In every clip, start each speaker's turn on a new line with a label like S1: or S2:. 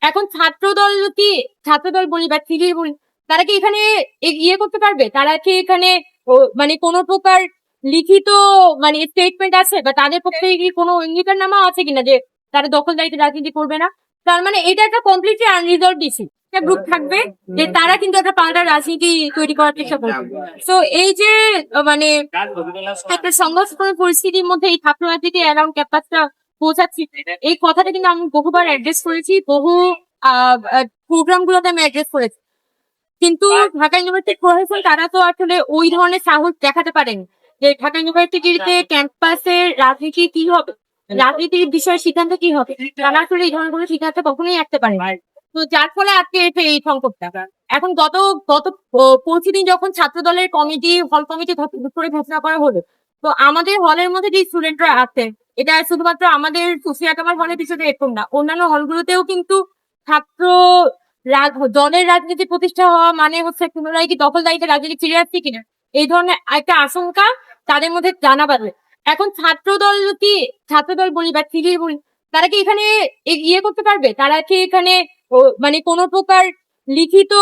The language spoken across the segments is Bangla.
S1: এখন ছাত্রদল কি ছাত্রদল বলি বা শিবির বলি, তারা কি এখানে ইয়ে করতে পারবে? তারা কি এখানে মানে কোনো প্রকার লিখিত মানে স্টেটমেন্ট আছে বা তাদের পক্ষে কি কোনো অঙ্গীকারনামা আছে কিনা যে তারা দখলদারিতে রাজনীতি করবে না? তার মানে এটা একটা কমপ্লিটলি আনরিজলভ ইস্যু। একটা গ্রুপ থাকবে যে তারা কিন্তু একটা পাল্টা রাজনীতি তৈরি করার চেষ্টা করবে। তো এই যে মানে একটা সংঘর্ষপূর্ণ পরিস্থিতির মধ্যে এই ছাত্র রাজনীতি অ্যারাউন্ড ক্যাম্পাসটা পৌঁছাচ্ছি, এই কথাটা কিন্তু আমি বহুবার অ্যাড্রেস করেছি, বহু প্রোগ্রাম গুলোতে আমি অ্যাড্রেস করেছি। কিন্তু ঢাকা ইউনিভার্সিটির প্রশাসন তারা তো আসলে ওই ধরনের সাহস দেখাতে পারেন যে ঢাকা ইউনিভার্সিটিতে ক্যাম্পাসের রাজনীতি কি হবে, রাজনীতির বিষয়ে সিদ্ধান্ত কি হবে, তারা আসলে এই ধরনের কোনো সিদ্ধান্ত কখনোই আসতে পারে না। তো যার ফলে আজকে এই সংকটটা। এখন গত গত পরশু দিন যখন ছাত্র দলের কমিটি হল কমিটি করে ঘোষণা করা হলো, তো আমাদের হলের মধ্যে যে স্টুডেন্টরা আছে, এটা শুধুমাত্র আমাদের সুফিয়া কামাল হলের বিষয়টা এরকম না, অন্যান্য হলগুলোতেও কিন্তু ছাত্র দলের রাজনীতি প্রতিষ্ঠা হওয়া মানে হচ্ছে পুনরায় কি দখলদারিতে রাজনীতি ফিরে আসছে কিনা, এই ধরনের একটা আশঙ্কা তাদের মধ্যে জানা বাঁধবে। এখন ছাত্রদল বলি বা শিবির বলি, তারা কি এখানে ইয়ে করতে পারবে? তারা কি এখানে মানে কোনো প্রকার লিখিত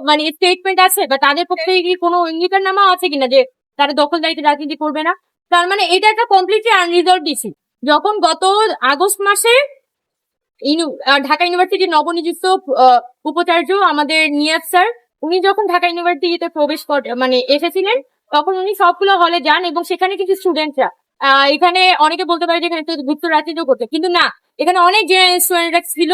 S1: মানে স্টেটমেন্ট আছে বা তাদের পক্ষে কি কোনো অঙ্গীকারনামা আছে কিনা যে তারা দখলদারিতে রাজনীতি করবে না? তার মানে এটা একটা কমপ্লিটলি আনরিজলভ ইস্যু। যখন গত আগস্ট মাসে ঢাকা ইউনিভার্সিটির নবনিযুক্ত উপাচার্য আমাদের নিয়াজ স্যার, উনি যখন ঢাকা ইউনিভার্সিটিতে প্রবেশ মানে এসেছিলেন, তখন উনি সবগুলো হলে যান এবং সেখানে কিছু স্টুডেন্টরা এখানে অনেকে বলতে পারে যে এখানে গুপ্ত রাজনীতিও করতে, কিন্তু না, এখানে অনেক জেনারেল স্টুডেন্টরা ছিল